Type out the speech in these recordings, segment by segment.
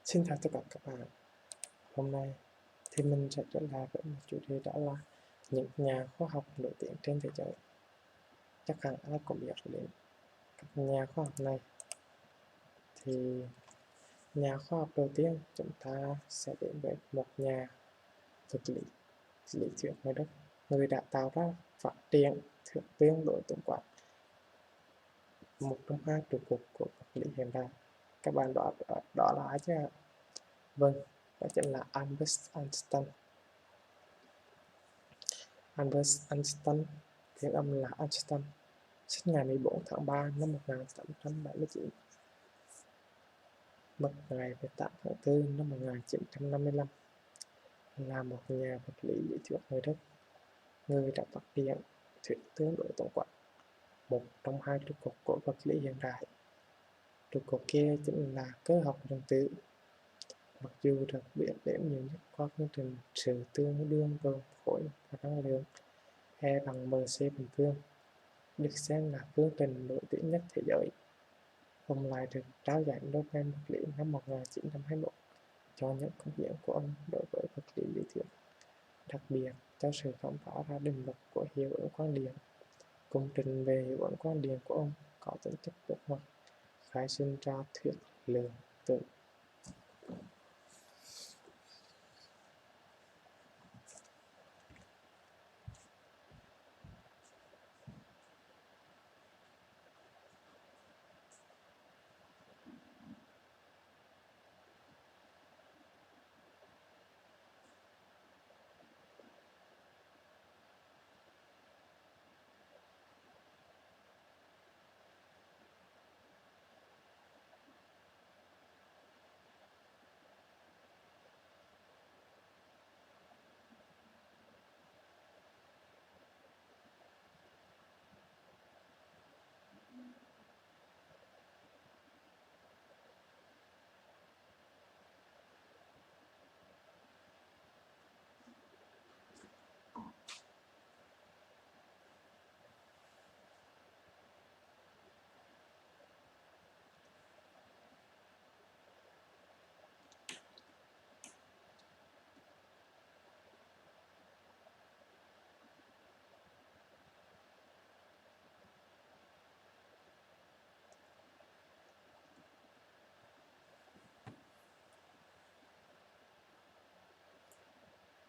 Xin chào tất cả các bạn. Hôm nay thì mình sẽ trở lại với một chủ đề, đó là những nhà khoa học nổi tiếng trên thế giới. Chắc hẳn ai cũng biết đến các nhà khoa học này. Thì nhà khoa học đầu tiên chúng ta sẽ đến với một nhà vật lý thuyết người Đức, người đã tạo ra phát triển thuyết tương đối tổng quát, một trong hai trụ cột của vật lý hiện đại. Các bạn đó là ai chứ? Vâng, đó chính là Albert Einstein. Albert Einstein, phiên âm là Einstein, sinh ngày 14 tháng 3 năm 1879, mất ngày 18 tháng 4 năm 1955, là một nhà vật lý lý thuyết người Đức, người đã phát triển thuyết tương đối tổng quát, một trong hai trụ cột của vật lý hiện đại. Trụ cột kia chính là cơ học lượng tử. Mặc dù được biết đến nhiều nhất qua công trình sự tương đương gồm khối và năng lượng E bằng mc bình phương, được xem là phương trình nổi tiếng nhất thế giới. Ông lại được trao giải Nobel vật lý năm 1921 cho những cống hiến của ông đối với vật lý lý thuyết, đặc biệt cho sự khám phá ra định luật của hiệu ứng quang điện. Công trình về hiệu ứng quang điện của ông có tính chất bước ngoặt, khai sinh ra thuyết lượng tử.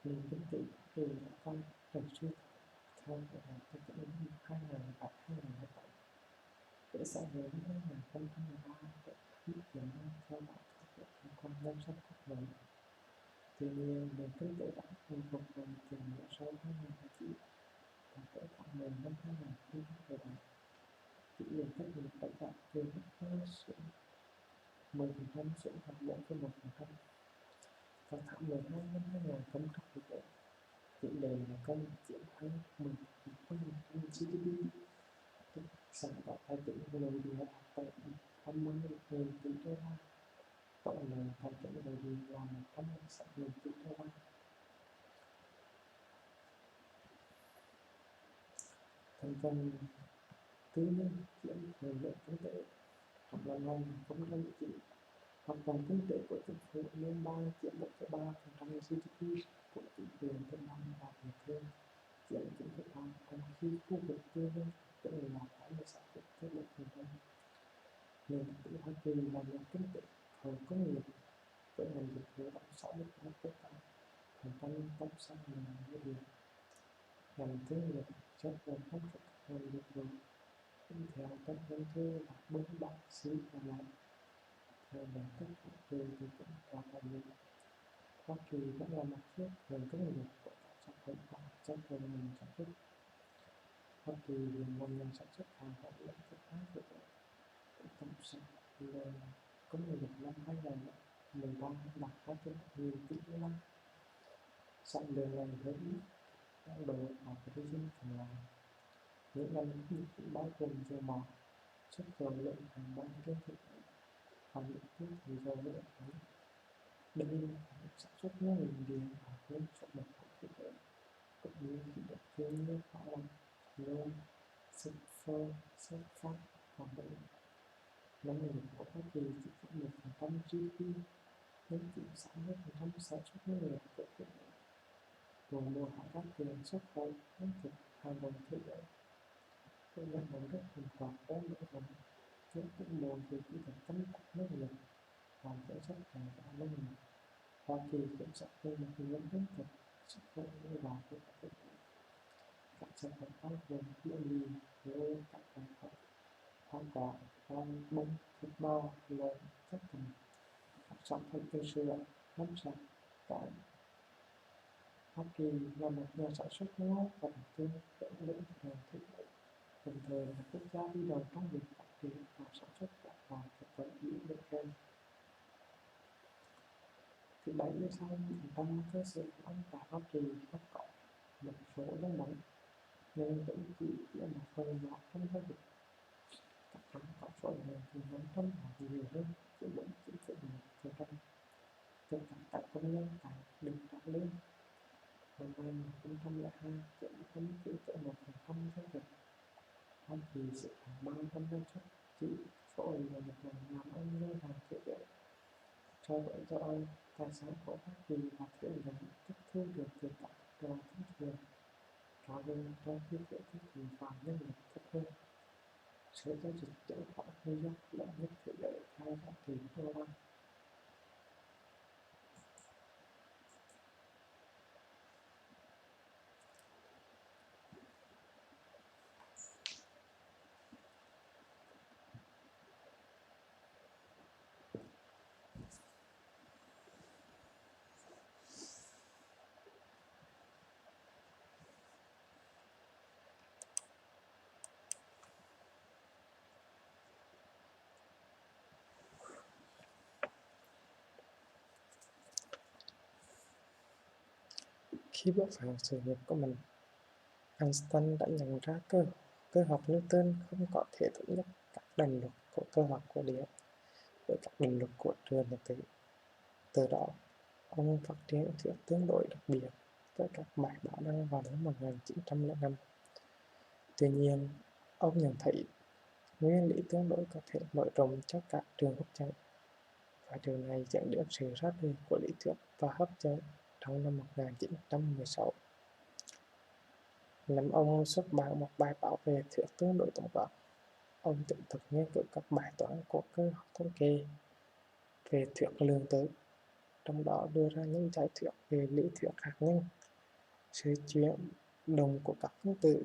Nền kinh tế thì đã tăng trưởng suy theo thời hạn cho đến 2007 để so với năm 2013 để tiết kiệm năng theo đạo các liên quan ngân sách quốc nội. Tuy nhiên, nền kinh tế đã hồi phục về tiền nghĩa sau 2009 và tới tháng 10 năm 2017, tỷ lệ thất nghiệp đã giảm từ mức 2 xuống 10% xuống còn 4,1%. Vào tháng 12 năm 2017, tỷ lệ người công chiếm hơn 10% GDP, tức sản phẩm tài chính nội địa đạt tới 20.000 tỷ đô la, tổng lượng tài chính nội địa là 106.000 tỷ đô la. Thành phần tư nhân chiếm phần lớn kinh tế. Trong năm 2019, hoạt động kinh tế của chính phủ liên bang chiếm 1,3% GDP của chính quyền liên bang và địa phương chiếm 9,3%, trong khi khu vực tư nhân vẫn là 86,1%. Nền kinh tế Hoa Kỳ là nền kinh tế hậu công nghiệp với ngành dịch vụ đóng 61,8%, tổng sản lượng nội địa. Ngành thương nghiệp chấp nhận công suất các ngành dịch vụ, theo tổng doanh thu đạt 43 tỷ đô la. Theo bản chất hậu kỳ thì cũng là đại diện. Hoa Kỳ vẫn là một nước nền công nghiệp của các sản phẩm khoa học trong toàn ngành sản xuất. Hoa Kỳ là một nhà sản xuất hàng hóa lớn thứ hai thế giới, tổng sản lượng công nghiệp năm 2013 đạt 2,1 nghìn tỷ đô la. Sản lượng này hơi ít đang đổ vào Brazil phần Lan. Những ngành công nghiệp bao gồm dầu mỏ, xuất khẩu lượng hàng hóa trên thế giới và những tiêu thụ dầu mỡ lớn. Đây là những sản xuất ngành điện ở hơn số 1 của thế giới, cũng như khí đốt thiên nhiên hóa lỏng, nhôm, sulfur, sunfat và bụi. Nông nghiệp của Hoa Kỳ chỉ chiếm 1% GDP, đến 60% sản xuất nông nghiệp của thế giới, rồi mua hạ các tiền xuất khẩu lương thực hàng đầu thế giới. Tôi nhận đồng rất thành quả đó nữa rằng những cũng một thì kỹ thuật tấn công nông nghiệp hoàn thể chất thành cả nông nghiệp. Hoa Kỳ cũng sẽ thuê một hướng lương thực xuất khẩu như vào của cả thế giới. Các sản phẩm bao gồm lúa mì, ngô, các loại hoa quả, rau, bông, thịt bò, lợn, chất thịt, các sản phẩm từ sữa, nông sản, cải. Hoa Kỳ là một nhà sản xuất ngô và đặc trưng dẫn lĩnh hàng thế giới, đồng thời là quốc gia đi đầu trong việc phát triển và sản xuất các loại thực phẩm hữu cơ gen. Thì 76% cơ sở của ăn tại Hoa Kỳ không có một số nước mắm, nhưng vẫn chỉ là một phần nhỏ trong giao dịch. Các hãng có số lượng từ 500 hoặc nhiều hơn, chỉ 49,1% tất cả các công nhân tại được trả lương. Năm 2002 chiếm 49,1% giao dịch. Hoa Kỳ xếp hạng 3 trong danh sách chỉ số là một ngàn ông ngân hàng thế giới. So với châu Âu, tài sản của Hoa Kỳ là thuế lớn thất thu được từ các tập đoàn thông thường cao hơn, trong khi thuế tiêu thụ vào nhân lực thấp hơn. Sở giao dịch chứng khoán New York lớn nhất thế giới theo giá trị đô la. Khi bước vào sự nghiệp của mình, Einstein đã nhận ra cơ học Newton không có thể thống nhất các định luật của cơ học của điện với các định luật của trường điện tử. Từ đó, ông phát triển thuyết tương đối đặc biệt với các bài báo đăng vào năm 1905. Tuy nhiên, ông nhận thấy nguyên lý tương đối có thể mở rộng cho các trường hấp dẫn, và điều này dẫn đến sự ra đời của lý thuyết và hấp dẫn trong năm 1916. Năm ông xuất bản một bài báo về thuyết tương đối tổng quát, ông tiếp tục nghiên cứu các bài toán của cơ học thống kê về thuyết lượng tử, trong đó đưa ra những giải thuyết về lý thuyết hạt nhân, sự chuyển động của các phân tử.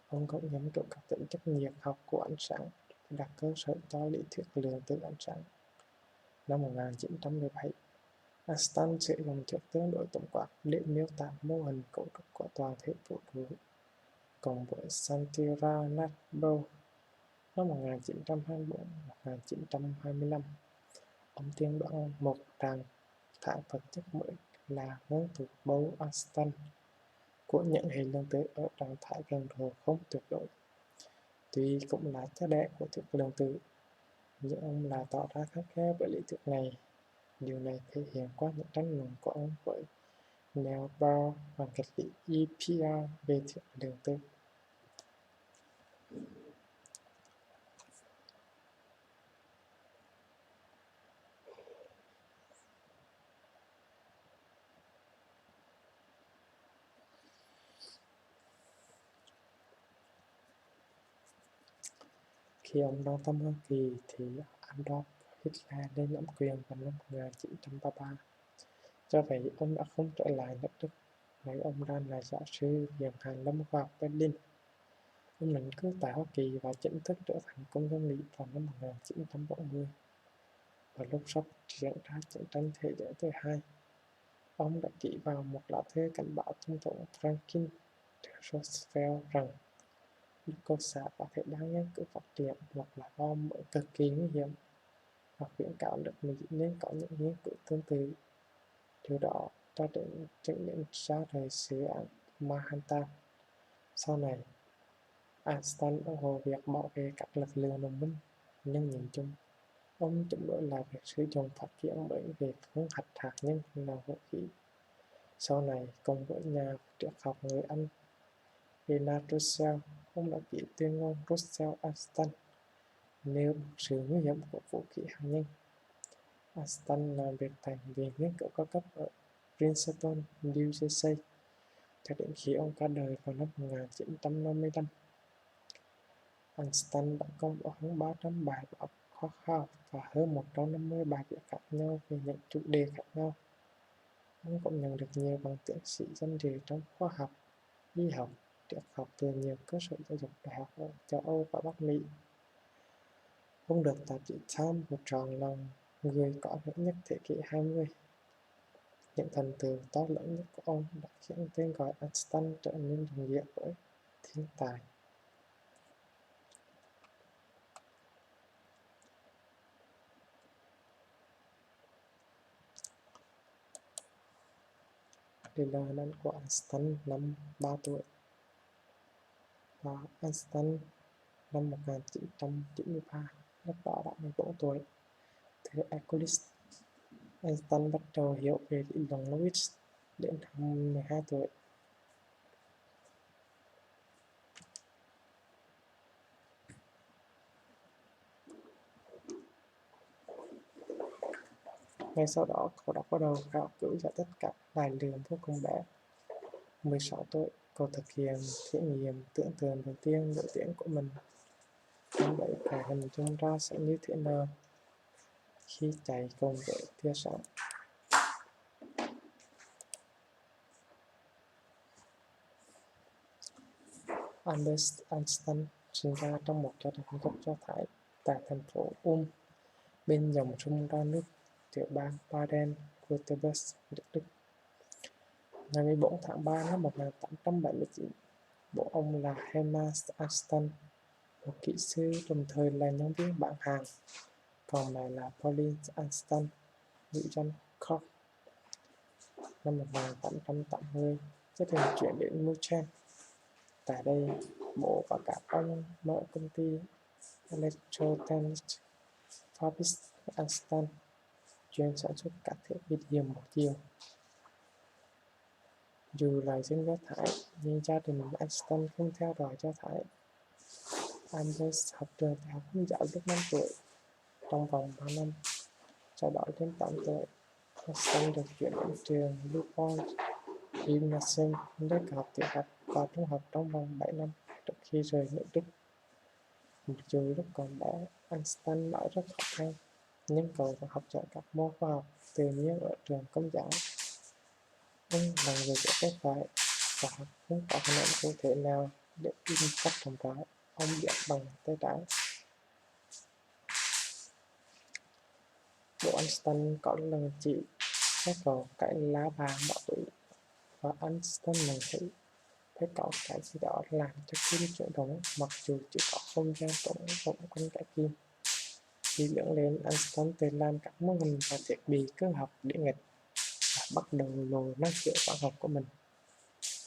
Ông cũng nghiên cứu các tính chất nhiệt học của ánh sáng và đặt cơ sở cho lý thuyết lượng tử ánh sáng. Năm 1917, Einstein sử dụng thuyết tương đối tổng quát để miêu tả mô hình cấu trúc của toàn thể vũ trụ, cùng với Santiago. Năm 1924-1925, ông tiên đoán một trạng thái vật chất mới là nguyên tử Bose-Einstein của những hệ lượng tử ở trạng thái cường độ không tuyệt đối. Tuy cũng là cha đẻ của thuyết lượng tử, nhưng ông lại tỏ ra khắt khe với lý thuyết này. Điều này thể hiện qua những tranh luận của ông với Niels Bohr và nghịch lý EPR về thuyết lượng tử. Khi ông đang thăm Hoa Kỳ thì Adolf Hitler lên nắm quyền vào năm 1933. Do vậy, ông đã không trở lại nước Đức, nơi ông đang là giáo sư Viện Hàn Lâm Khoa học Berlin. Ông định cư tại Hoa Kỳ và chính thức trở thành công dân Mỹ vào năm 1940. Vào lúc sắp diễn ra chiến tranh thế giới thứ hai, ông đã ký vào một lá thư cảnh báo Tổng thống Franklin Roosevelt rằng Đức Cộng sản có thể đang nghiên cứu phát triển một loại bom mới cực kỳ nguy hiểm, và khuyến cáo nước Mỹ nên có những nghiên cứu tương tự. Điều đó cho đến dẫn đến ra đời dự án Manhattan. Sau này, Einstein ủng hộ việc bảo vệ các lực lượng đồng minh, nhưng nhìn chung, ông chống đối lại việc sử dụng phát triển mới về phương hạt nhân làm vũ khí. Sau này, cùng với nhà triết học người Anh Bernard Russell, ông đã ký tuyên ngôn Russell-Einstein nêu sự nguy hiểm của vũ khí hạt nhân. Einstein làm việc tại Viện Nghiên cứu cao cấp ở Princeton, New Jersey, cho đến khi ông qua đời vào năm 1955. Einstein đã công bố hơn 300 bài báo khoa học và hơn 150 bài viết khác nhau về những chủ đề khác nhau. Ông cũng nhận được nhiều bằng tiến sĩ danh dự trong khoa học, y học, triết học từ nhiều cơ sở giáo dục đại học ở châu Âu và Bắc Mỹ. Ông được tạp chí Time một tròn lòng người có nghĩa nhất thế kỷ 20. Những thành tựu to lớn nhất của ông đã khiến tên gọi Einstein trở nên đồng nghĩa với thiên tài. Đây là hình ảnh của Einstein năm 3 tuổi. Và Einstein năm 1993, lúc đó đã 14 tuổi. Từ Euclid, Einstein bắt đầu hiểu về lý luận Lewis đến năm 12 tuổi. Ngay sau đó, cậu đã bắt đầu khảo cứu ra tất cả đại lượng vô cùng bé. 16 tuổi, cậu thực hiện thí nghiệm tưởng tượng đầu tiên nổi tiếng của mình. Ông đấy phải hình dung ra sẽ như thế nào khi chạy cùng với tia sáng. Albert Einstein sinh ra trong một gia đình gốc Do Thái tại thành phố bên dòng sông ra nước tiểu bang Baden-Württemberg, nước Đức. Ngày 14 tháng 3 năm 1879, bố ông là Hermann Einstein, một kỹ sư đồng thời là nhân viên bán hàng, còn mẹ là Pauline Einstein, nữ danh Khởi. Năm 1880, gia đình chuyển đến München. Tại đây, bố và các ông mở công ty Electrotechnik Fabrik Einstein, chuyên sản xuất các thiết bị điện một chiều. Dù là dân Do Thái, nhưng gia đình Einstein không theo đuổi Do Thái. Albert học trường đại học Công giáo lúc 5 tuổi, trong vòng 3 năm. Sau đó đến 8 tuổi, Einstein được chuyển đến trường Newport Gymnasium, nơi học tiểu học và trung học trong vòng 7 năm trước khi rời nước Đức. Mặc dù lúc còn bé, Einstein nói rất khó khăn, nhưng cậu vẫn học giỏi các môn khoa học tự nhiên ở trường Công giáo. Ông là người dễ kết phải và không có hình ảnh cụ thể nào để in cách rộng rãi. Ông viết bằng tay trái. Bố Einstein có lần chỉ phép vào cái lá bàn bỏ túi và Einstein nhận thấy phải có cái gì đó làm cho kim chuyển động, mặc dù chỉ có không gian trống rỗng quanh cái kim. Khi lớn lên, Einstein tự làm các mô hình và thiết bị cơ học địa nghịch và bắt đầu lộ năng khiếu toán học của mình.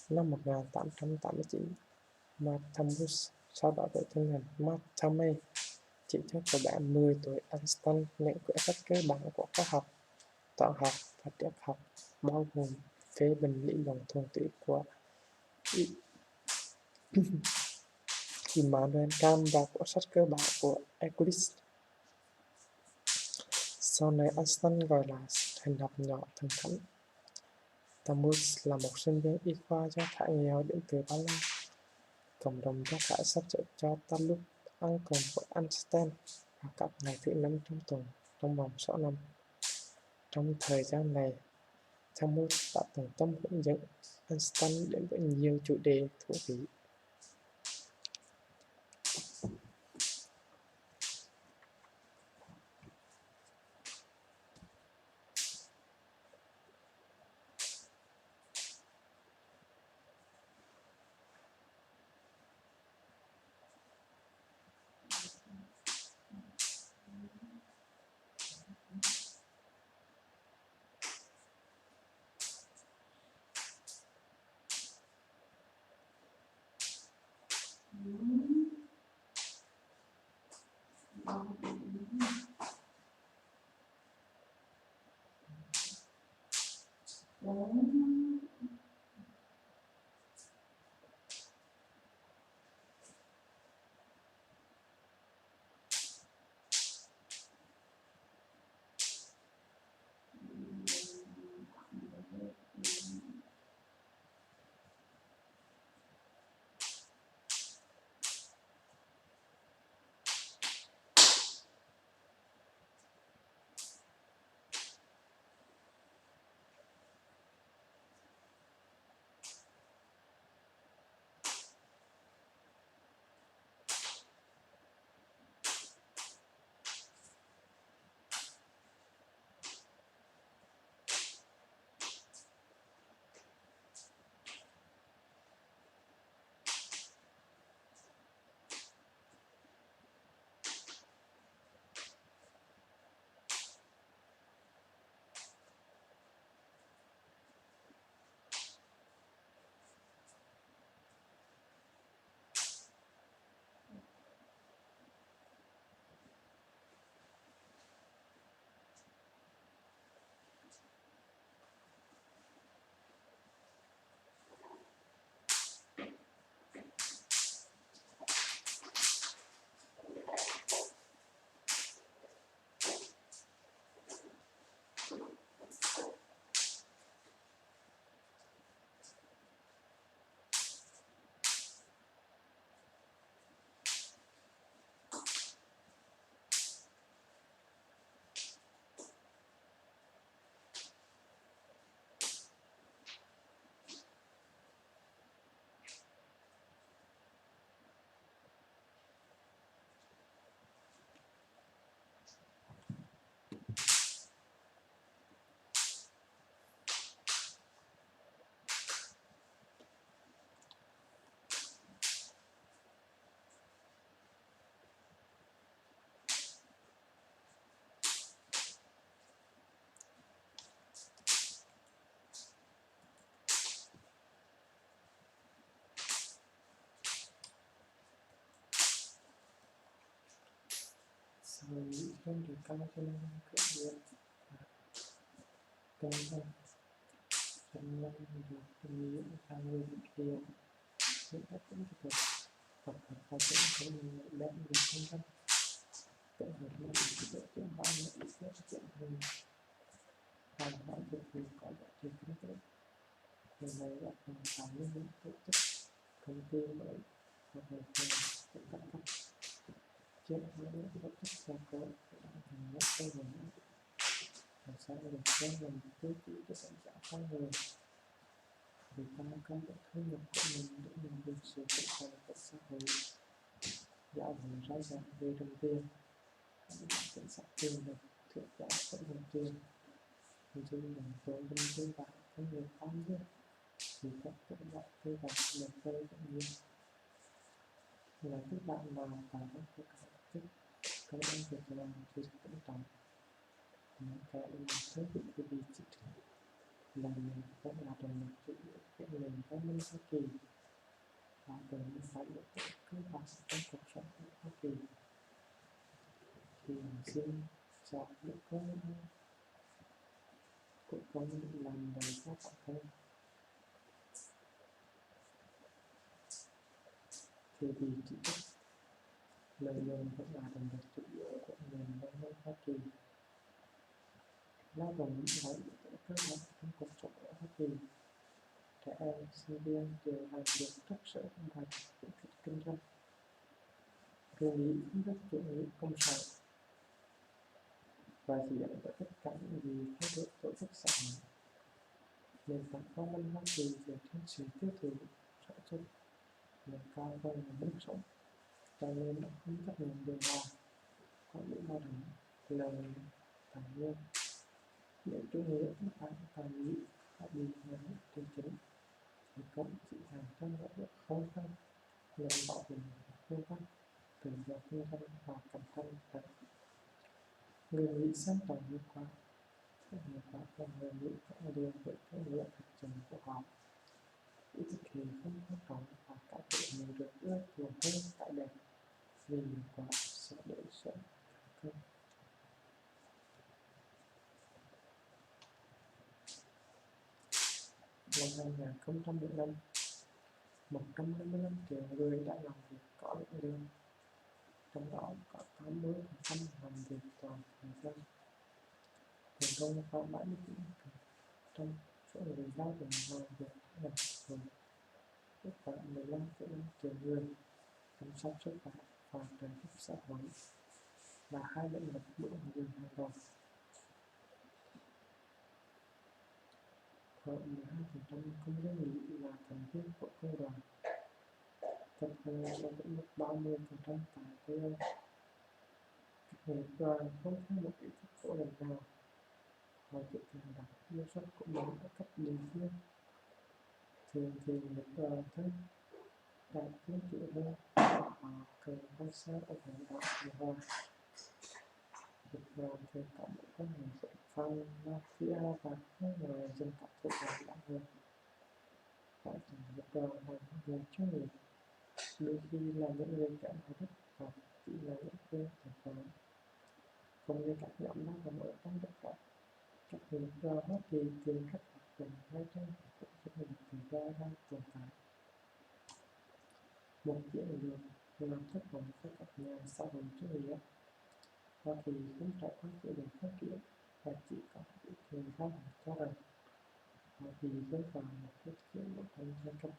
Năm 1889, Mathematics, sau đó đổi tên thành Mathematics, chỉ cho cậu bé 10 tuổi Einstein những quyển sách cơ bản của khoa học, toán học và triết học, bao gồm phê bình lý luận thuần túy của Immanuel Kant và cuốn sách cơ bản của Euclid. Sau này Einstein gọi là hành học nhỏ thần thánh. Talmud là một sinh viên y khoa Do Thái nghèo đến từ Ba Lan. Cộng đồng Do Thái sắp xếp cho Talmud ăn cùng với Einstein vào các ngày thứ 5 trong tuần trong vòng 6 năm. Trong thời gian này, Talmud đã tận tâm hướng dẫn Einstein đến với nhiều chủ đề thú vị. trên thì cao cho nên cự điện cân thân chân nhân được nghĩa là người bị điều những cách cũng được tập hợp và cũng thấy mình lại đem được cân thân tổng hợp là sự chuyển hóa những sự kiện mình hoàn hóa được vì có giá trị kinh tế. Điều này là phần tài những tổ chức công ty mới hoặc là phần các cấp trên những tổ chức gia cố để đang thành lập cái nguồn làm sao được xem là một tiêu chí cho đánh giá con người vì tăng công độ thu nhập của mình để mình được sự hỗ trợ của xã hội giáo hội rõ ràng về đồng tiền cảnh sát tiền được thượng giá của đồng tiền dân đồng tôn vinh tư bản của người con biết thì các tự loại tư bản được cây rất nhiều là các bạn nào tạo ra các chức công ăn việc làm thì cũng trọng những cái là thứ bị cái vị trí là mình vẫn là đồng một chữ của nền văn minh Hoa Kỳ và từng những phải được cơ bản trong cuộc sống của Hoa Kỳ thì xin chọn những công của công làm đời cho bản thân thì vị trí lợi nhuận vẫn là đồng một chữ của nền văn minh Hoa Kỳ lao động phải cơ bản trong cuộc sống ở Hoa Kỳ trẻ em sinh viên đều làm việc rất sở và khuyến khích kinh doanh người Mỹ không rất chủ nghĩa công sản và hiện ở tất cả những gì thay đổi tổ chức xã hội nền tảng văn minh Hoa Kỳ dựa trên sự tiêu thụ sản xuất nâng cao con người mức sống cho nên nó không chấp nhận điều hòa có những lao động lời tài nguyên nếu chủ nghĩa các bạn tài Mỹ họ bị nhà nước điều chỉnh thì cũng chỉ hàng trăm nỗ lực không phân nhằm bảo vệ nhân văn tự do kinh doanh và cạnh tranh tại người Mỹ sáng tạo hiệu quả và người Mỹ cũng đều với cái nghĩa thực trình của họ ý thức thì không quan trọng và cả thể mình được ưa chuộng hơn tại đẹp vì hiệu quả sẽ để sống không năm 2015 155 triệu người đã làm việc có lương lương trong đó có 80% làm việc toàn thời gian thành công có 79 trong số người lao động làm việc là rồi tất cả 15,5 triệu người chăm sóc sức khỏe và trợ giúp xã hội là hai lĩnh vực bữa người hàng đầu khoảng 12% công dân Mỹ là thành viên của công đoàn thấp hơn so với mức 30% tại Tây Âu các nghiệp đoàn không theo một ý thức cổ lần nào họ chỉ cần đặt yêu sách của mình ở cấp địa phương thường thì nghiệp đoàn thân đạt tiến triển hơn họ cần quan sát ở thành đạo điều hòa nghiệp đoàn thường có một quan hệ với fan mafia và nước ngoài dân tộc thuộc đoàn đã hơn phải rằng nghiệp đoàn là những người chuyên nghiệp đôi khi là những người kém đạo đức và chỉ là những người thành phố cũng như các nhóm lao động ở trong đất nước các nghiệp đoàn Hoa Kỳ tìm cách hoạt động ngay trong cuộc doanh nghiệp tự do đang tồn tại một chiến lược làm thất vọng cho các nhà xã hội chủ nghĩa Hoa Kỳ không trải qua chế độ phát triển và chỉ có ít người lao động cho rằng Hoa Kỳ rơi vào một cuộc chiến đấu tranh giai cấp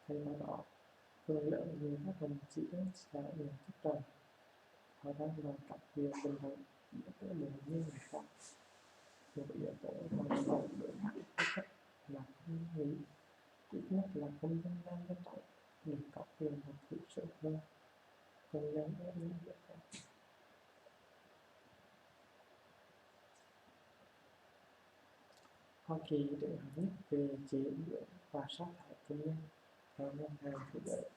thay vào đó phần lớn người lao động chỉ đơn giản nhận thức rằng họ đang làm các việc bình đẳng giữa với một người khác một yếu tố làm giàu đối mặt với cách là không nghĩ ít nhất là công dân nam dân tộc được có quyền hợp hữu sự hơn công dân ở những nước khác Hoa Kỳ đứng hạng nhất về chế biến và sát hại công nhân vào năm 2007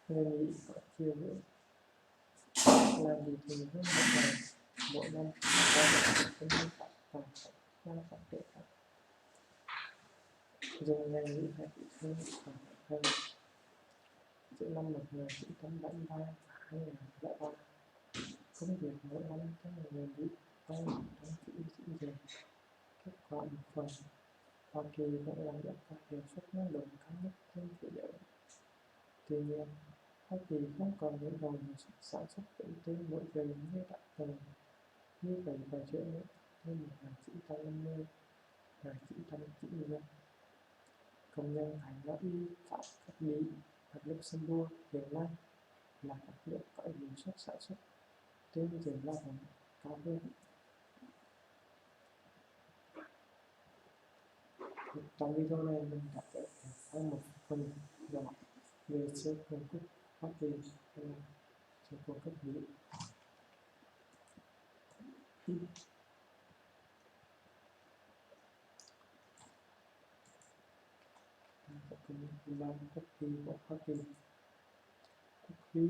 người Mỹ có chiều hướng làm gì thì hơn một ngày mỗi năm và được công nhân tại toàn quốc phát triển khác dùng ngày nghỉ phép hơn khoảng hơn giữa năm 1973 và 2003 công việc mỗi năm cho người Mỹ tăng trong quỹ dinh kết quả một phần. Hoa Kỳ vẫn là nước có hiệu suất năng lượng cao nhất trên thế giới. Tuy nhiên, Hoa Kỳ không còn những đầu sản xuất tính trên mỗi người như đã từng. Như vậy vào giữa những năm 1950, 1990, công nhân phải nói y tại các Mỹ và Luxembourg hiện nay là các nước có hiệu suất sản xuất trên diện lao động cao hơn. Trong video này mình đã kể qua một phần nhỏ về sự cường quốc Hoa Kỳ hay là sự cường quốc Mỹ. Các công là quốc kỳ của Hoa Kỳ. Quốc huy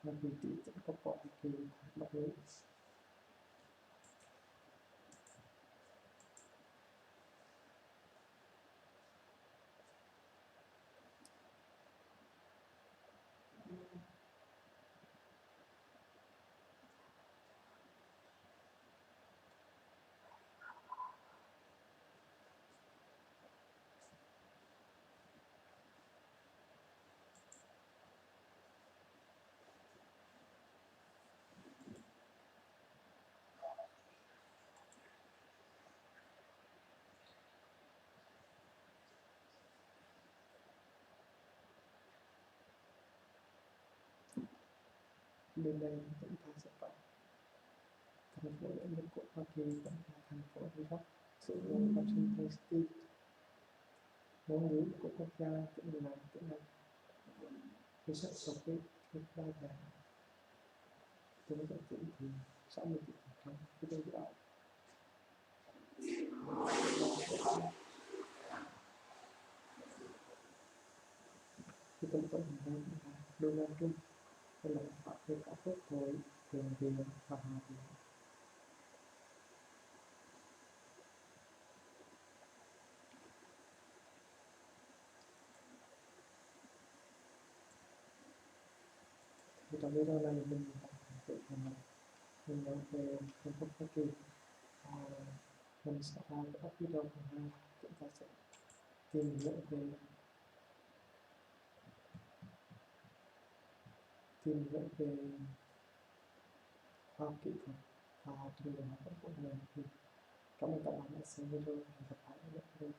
Hoa Kỳ tỷ dẫn quốc của Hoa Kỳ Bắc Mỹ. Bên đây chúng ta sẽ có thành phố lớn nhất của Hoa Kỳ vẫn là thành phố New York, thủ đô Washington State. Ngôn ngữ của quốc gia cũng là tiếng Anh. Cái sách số cái đa dạng tiếng giải chữ thì 60% cái đây đó. Cái tổng thống hiện nay là Donald Trump, đây là họ về cả quốc hội, thượng viện và hạ viện. Thì trong video này mình nói về Trung Quốc Hoa Kỳ. Mình sẽ làm các video thứ hai, chúng ta sẽ tìm hiểu về khoa học kỹ thuật và trình độ học của người. Thì cảm ơn các bạn đã xem video. Hẹn gặp lại ở những video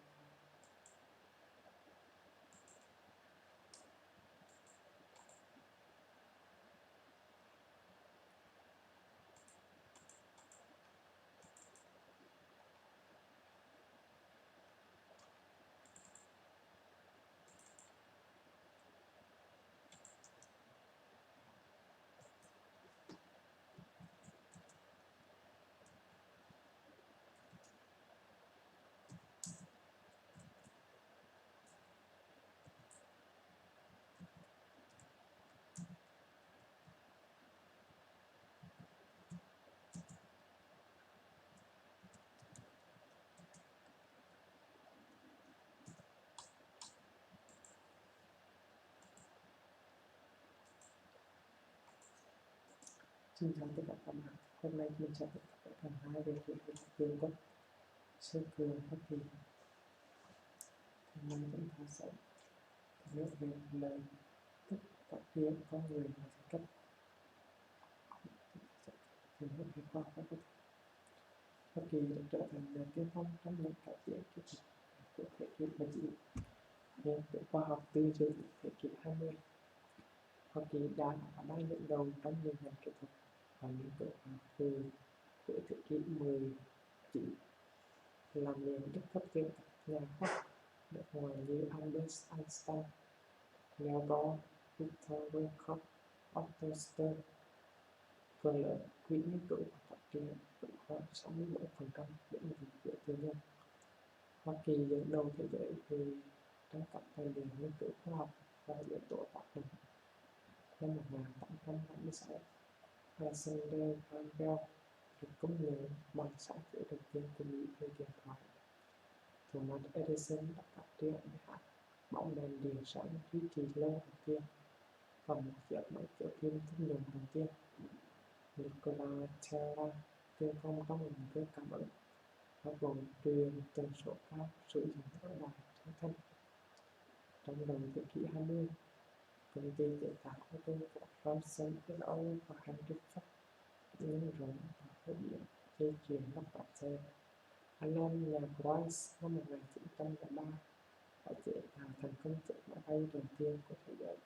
Xin chào tất cả các bạn. Hôm nay mình sẽ tiếp tục phần 2 về cường quốc siêu cường Hoa Kỳ. Hôm nay chúng ta sẽ hiểu về lời tức phát triển con người và giai cấp. Hiểu về khoa học kỹ thuật. Hoa Kỳ đã trở thành nền tiên phong trong những cải tiến kỹ thuật của thế kỷ 19. Nghiên cứu khoa học tư duy thế kỷ 20. Hoa Kỳ đã đang dẫn đầu trong nhiều ngành kỹ thuật và nghiên cứu khoa học từ cuối thế kỷ 19, làm nên đức cấp trên các nhà khoa học nước ngoài như Albert Einstein, Niels Bohr, Victor Wilcox, Otto Stern. Phần lớn quỹ nghiên cứu và phát triển vẫn khoảng 67% đến một triệu tư nhân. Hoa Kỳ dẫn đầu thế giới về trong các tài liệu nghiên cứu khoa học và yếu tố tác động. Năm 1856, Alexander Graham Bell được công nhận bằng sáng chế đầu tiên của Mỹ về điện thoại. Thomas Edison đã phát triển hạt bóng đèn điện sáng duy trì lâu đầu tiên và một chiếc máy chiếu phim thông dụng đầu tiên. Nikola Tesla tiên phong trong lĩnh vực cảm ứng, bao gồm truyền tần số cao sử dụng các đài truyền thanh. Trong đầu thế kỷ 20, công ty chế tạo ô tô của Francis và Henry Ford nhân rộng và phổ biến dây chuyền lắp ráp xe. Anh em nhà Wright năm 1903 đã chế tạo thành công chiếc máy bay đầu tiên của thế giới.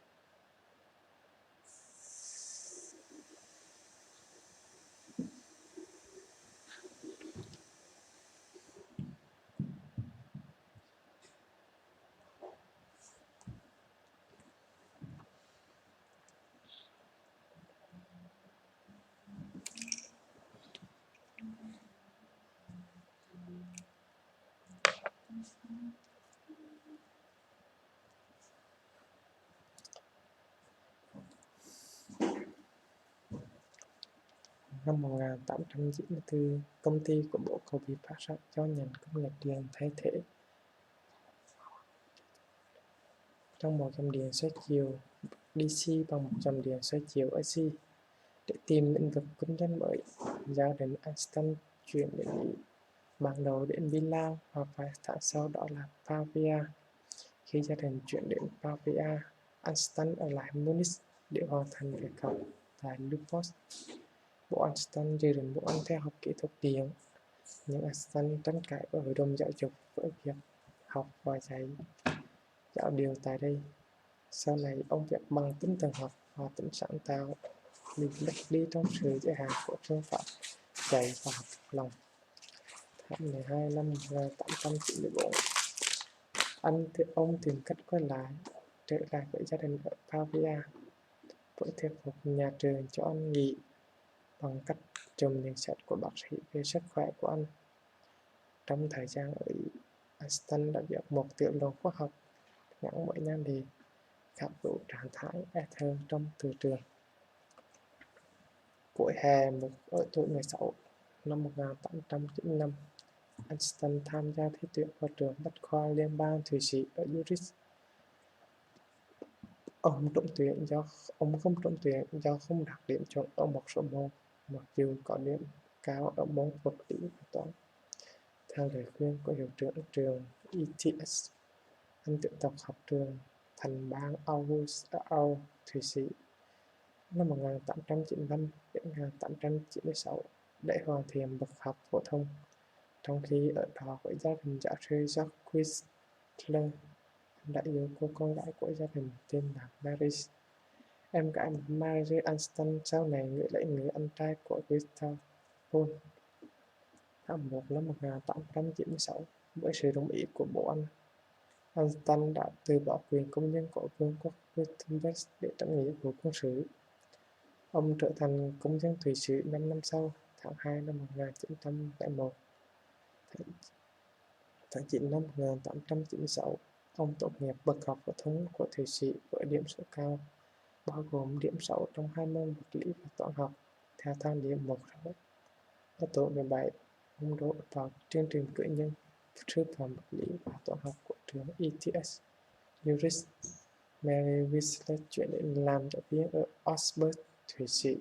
Năm 1894, công ty của Bộ Cầu bị phá sản do ngành công nghiệp điện thay thế. Trong một dòng điện xoay chiều DC bằng một dòng điện xoay chiều AC. Để tìm lĩnh vực kinh doanh mới, gia đình Einstein chuyển đến Mỹ, ban đầu đến Milan và vài tháng sau đó là Pavia. Khi gia đình chuyển đến Pavia, Einstein ở lại Munich để hoàn thành việc học tại Lupus. Bố Einstein dự định muốn anh theo học kỹ thuật điện, nhưng Einstein tranh cãi với hội đồng giáo dục với việc học và dạy giáo điều tại đây. Sau này, ông viết bằng tinh thần học và tính sáng tạo, bị lệch đi trong sự giới hạn của phương pháp dạy và học lòng. Tháng 12 năm 1894, ông tìm cách quay lại, trở lại với gia đình ở Pavia, với thuyết phục nhà trường cho anh nghỉ bằng cách trùm nhận xét của bác sĩ về sức khỏe của anh. Trong thời gian ở Ý, Einstein đã viết một tiểu luận khoa học ngắn với nhan đề khảo cứu trạng thái ether trong từ trường. Cuối hè ở tuổi 16 năm 1895, Einstein tham gia thi tuyển vào trường Bách khoa Liên bang Thụy Sĩ ở Zurich. Ông không trúng tuyển do không đạt điểm chuẩn ở một số môn, mặc dù có điểm cao ở môn vật lý và toán. Theo lời khuyên của hiệu trưởng trường ETS, anh tiếp tục học trường thành bang Aarhus ở Thụy Sĩ năm 1895 đến 1896 để hoàn thiện bậc học phổ thông, trong khi ở đó với gia đình giáo sư George Whistler, anh đã yêu cô con gái của gia đình tên là Mary. Em gái Mary Einstein sau này ngưỡng lấy người anh trai của Whistler, Paul. Tháng 1 năm 1896, với sự đồng ý của bố anh, Einstein đã từ bỏ quyền công dân của vương quốc Württemberg để tránh nghĩa vụ quân sự. Ông trở thành công dân Thụy Sĩ 5 năm sau, tháng 2 năm 1901. Tháng 9 năm 1896, ông tốt nghiệp bậc học phổ thông của Thụy Sĩ với điểm số cao, bao gồm điểm 6 trong 2 môn vật lý và toán học, theo thang điểm 1-6. Ở tuổi 17, ông đỗ vào chương trình cử nhân sư phạm vật lý và toán học của trường ETS Zurich. Mary Whistler chuyển đến làm giáo viên ở Augsburg, Thụy Sĩ.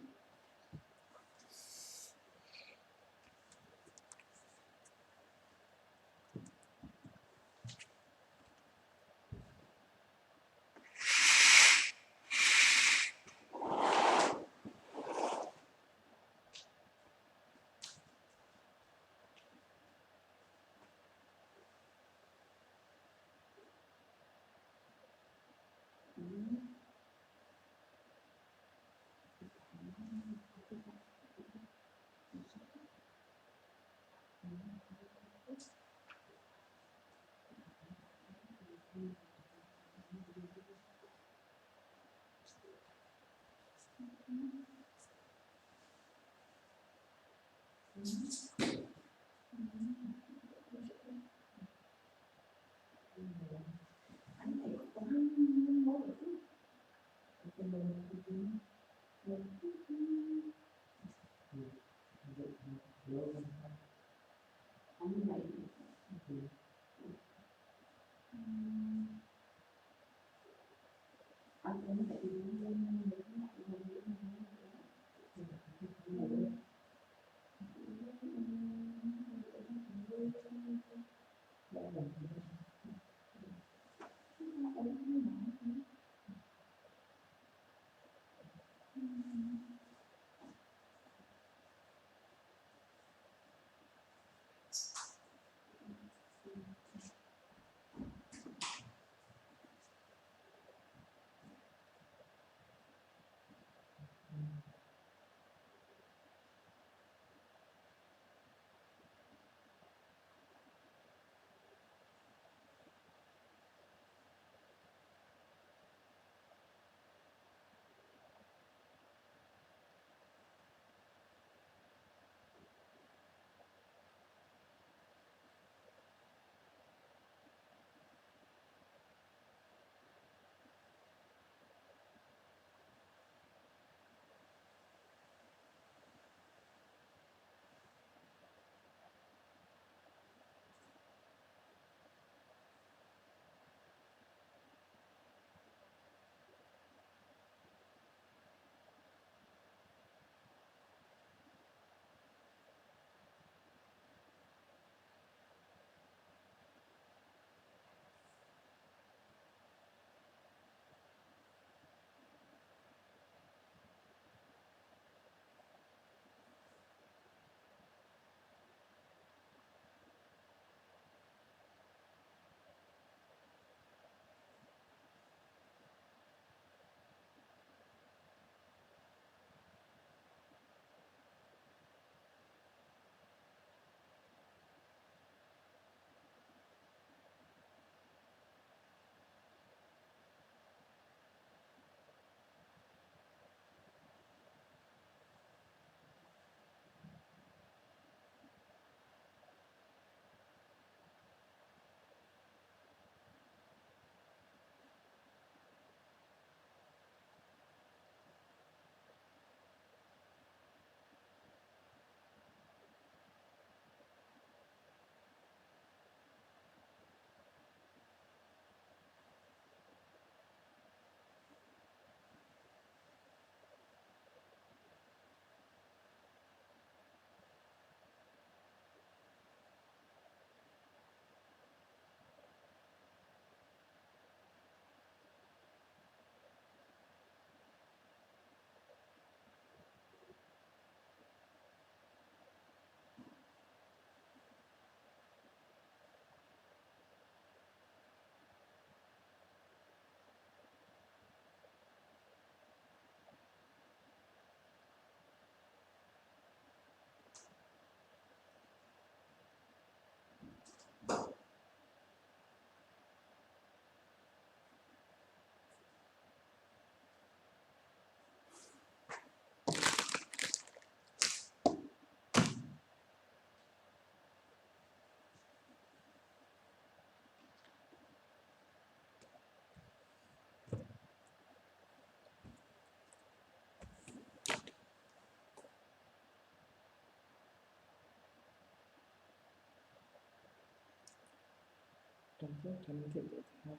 Trong chiến tranh thế giới thứ hai,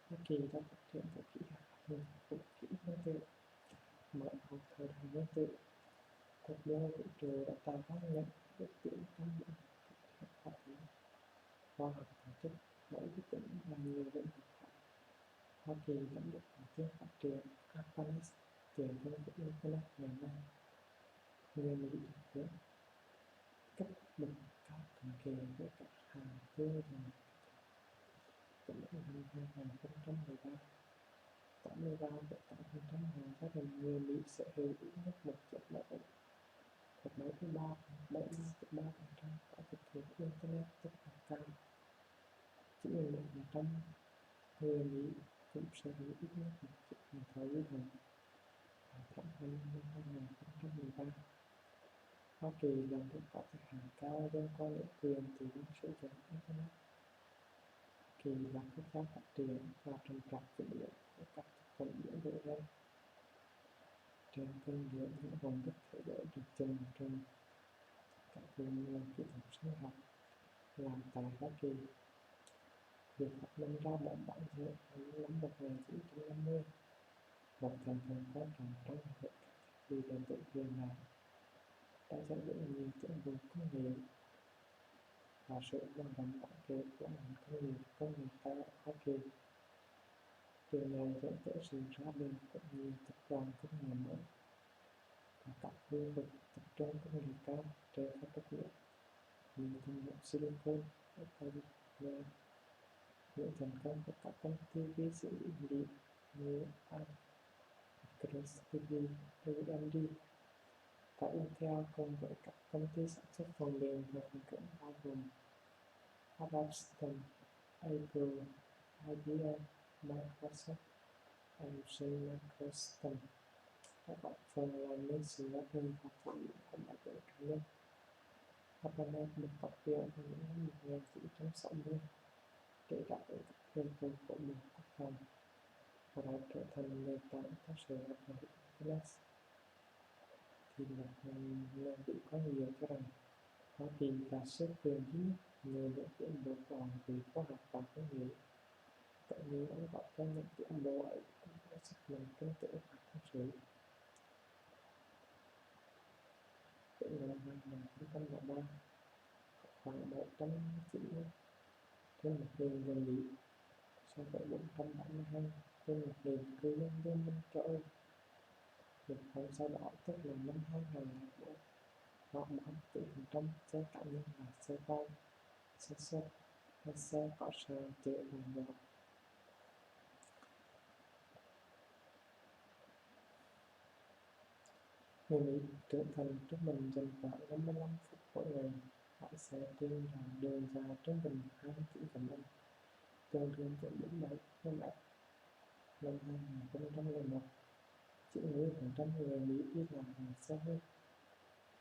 Hoa Kỳ đã phát triển vũ khí hạt nhân, vũ khí nguyên tử, mở đầu thời đại nguyên tử. Cuộc đua vũ trụ đã tạo ra những bước tiến trong lĩnh vực khoa học tổ chức, máy vi tính và nhiều lĩnh vực khác. Hoa Kỳ vẫn được ưu tiên phát triển ARPANET, tiền thân của Internet ngày nay. Người Mỹ được hưởng cấp bậc cao cận kề với các hàng tư rằng tính đến năm 2013, 83,8% gia đình người Mỹ sở hữu ít nhất một chiếc máy. Một máy thứ ba, 73,3% có thực hiện Internet tốc độ cao. 91% người Mỹ cũng sở hữu ít nhất một chiếc điện thoại di động. Vào tháng 2 năm 2013, Hoa Kỳ là nước có thời hạn cao liên quan đến quyền tự do sử dụng Internet. Hoa Kỳ là quốc gia phát triển và trồng trọt dữ liệu của các thực phẩm biến đổi gen. Trên phương diện những vùng đất thế giới được trồng trồng các vùng miền kỹ thuật sinh học làm tại Hoa Kỳ. Việc phát minh ra bom đạn dược vào năm 1950 một thành phần quan trọng trong hệ các thiết bị điện tử hiện nay đã dẫn đến nhiều tiến bộ công nghệ và sự mở rộng đáng kể của ngành công nghệ cao ở Hoa Kỳ. Điều này dẫn tới sự ra đời của nhiều tập đoàn công nghệ mới và các khu vực tập trung công nghệ cao trên khắp đất nước như thung lũng Silicon ở California. Những thành công của các công ty vi xử lý điện như Microsoft, AMD và Intel cùng với các công ty sản xuất phần mềm và phần cứng bao gồm Einstein, Apple, IBM, Microsoft, Einstein Microsoft đã góp phần làm nên sự ra đời và phổ biến của máy tính cá nhân. Internet được phát hiện vào những năm 1960 để đáp ứng các yêu cầu của Bộ Quốc phòng và đã trở thành nền tảng cho sự hoạt động Internet. Thì một lần bị có nhiều cho rằng Hoa Kỳ là siêu cường duy nhất nhờ những tiến bộ khoa về khoa học và công nghệ, cũng như đóng góp cho những tiến bộ ấy với sức mạnh kinh tế và quân sự. Đến năm 2003, khoảng 190 trên 1.000 người Mỹ, so với 472 trên 1.000 cư dân Liên minh châu Âu. Một năm sau đó, tức là năm 2004, họ 34% xe cá nhân là xe con, xe xếp hay xe có sàn chở hàng nhỏ. Người Mỹ trưởng thành trung bình dành khoảng 55 phút mỗi ngày lái xe trên đường dài trung bình 29,5 tương đương với 47 km. Năm 2001, 90% người Mỹ đi làm bằng xe hơi.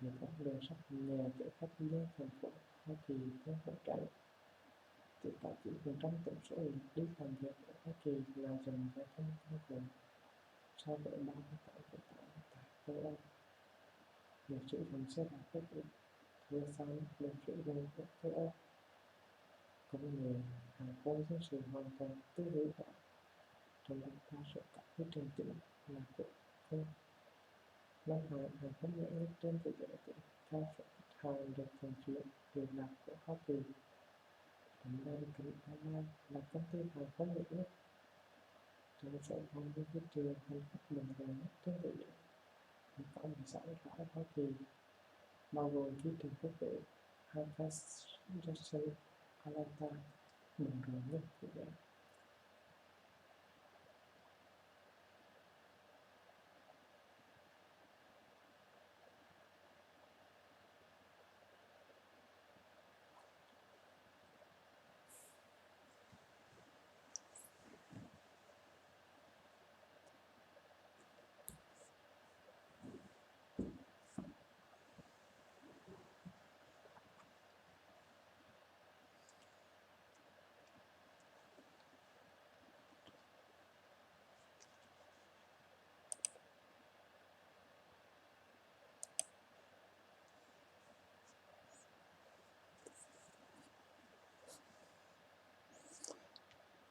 Những con đường sắt nhẹ chở khách liên thành phố Hoa Kỳ tương đối chạy. Chỉ có 9% tổng số lượt đi làm việc ở Hoa Kỳ là dùng giao thông công cộng, so với 38,8% tại châu Âu. Việc sử dụng xe đạp rất ít, vượt xa mức lượng sử dụng của châu Âu. Công nghệ hàng không dân sự hoàn toàn tư hữu hóa, trong đó đa số các quy trình chính là của không. Năm hàng không nhẹ nhất trên thế giới với đa số khách hàng được vận chuyển liên lạc của Hoa Kỳ. American Airlines là công ty hàng không nhẹ nhất trong số 20 thị trường hành khách bình thường nhất trên thế giới. Có 16 đảo Hoa Kỳ, bao gồm thị trường quốc tế Halifax, Jackson, Atlanta, bận rộn nhất thế giới.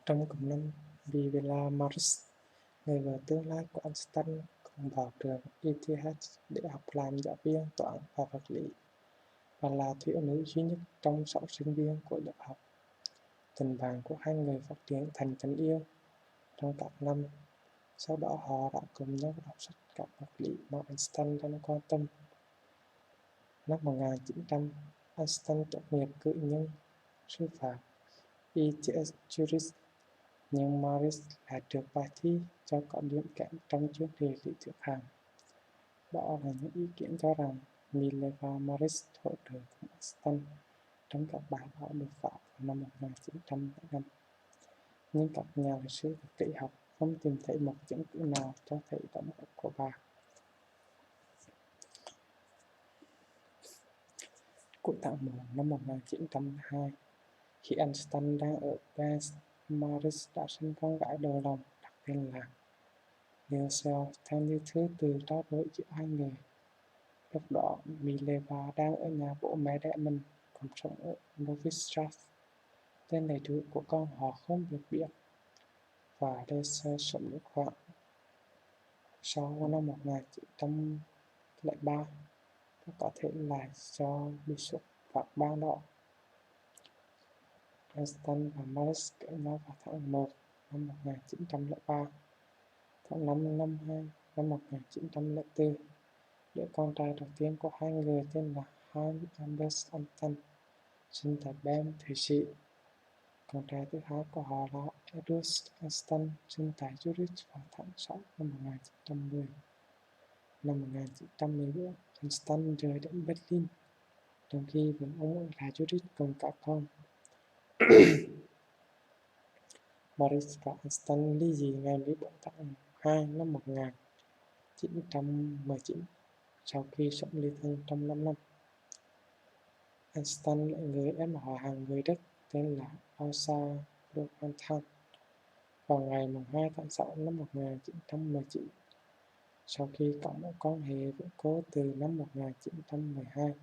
Trong cùng năm, Villa Maris, người vợ tương lai của Einstein, cùng vào trường ETH để học làm giáo viên toán và vật lý, và là thiếu nữ duy nhất trong 6 sinh viên của lớp học. Tình bạn của hai người phát triển thành tình yêu trong các năm. Sau đó họ đã cùng nhau đọc sách các vật lý mà Einstein đang quan tâm. Năm 1900, Einstein tốt nghiệp cử nhân sư phạm ETH Zurich, nhưng Maris lại trượt bài thi do có điểm kém trong chương trình lý thuyết hàm. Đó là những ý kiến cho rằng Miller và Maris hỗ trợ cùng Einstein trong các bài báo được phát vào năm 1905. Nhưng các nhà lịch sử vật lý học không tìm thấy một chứng cứ nào cho thấy đóng góp của bà. Cuối tháng 1 năm 1902, khi Einstein đang ở Paris, Maris đã sinh con gái đầu lòng đặt tên là Michelle theo như thư từ trao đổi giữa hai người. Lúc đó, Mileva đang ở nhà bố mẹ đẻ mình, còn sống ở Novi Sad. Tên đầy đủ của con họ không được biết, và Lisa sống được khoảng sau năm 1903, có thể là do bị sốt phát ban đỏ. Einstein và Maris cãi nhau vào tháng 1 năm 1903. Tháng 5 năm 1904, đứa con trai đầu tiên của hai người tên là Hans Albert Einstein sinh tại Bern, Thụy Sĩ. Con trai thứ hai của họ là Edward Einstein sinh tại Zurich vào tháng 6 năm 1910. Năm 1914, Einstein rời đến Berlin, trong khi vợ ông ở lại Zurich cùng các con. Maris và Einstein ly dị ngày 14 tháng 2 năm 1919 sau khi sống ly thân trong 5 năm. Einstein lấy người em họ hàng người Đức tên là Elsa Rosenthal vào ngày 2 tháng 6 năm 1919. Sau khi có một quan hệ với cô từ năm 1912,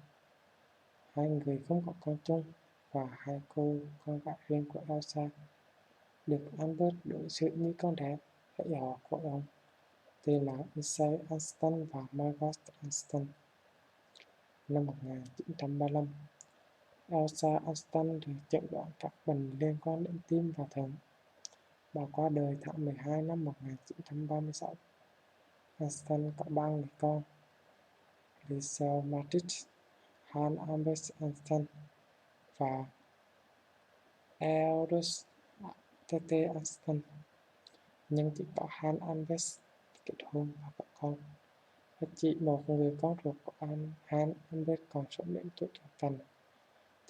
hai người không có con chung và hai cô con gái riêng của Elsa được Albert đối xử như con đẻ, lấy họ của ông tên là Isaiah Einstein và Margaret Einstein. Năm 1935, Elsa Einstein được chẩn đoán các bệnh liên quan đến tim và thận. Bà qua đời tháng 12 năm 1936. Einstein có 3 người con: Lisa Matrix, Hans Albert Einstein và Elders T.T. Einstein. Nhưng chỉ có Hans Albert kết hôn và có con, và chỉ một người con ruột của Hans Albert còn sống đến tuổi trưởng thành,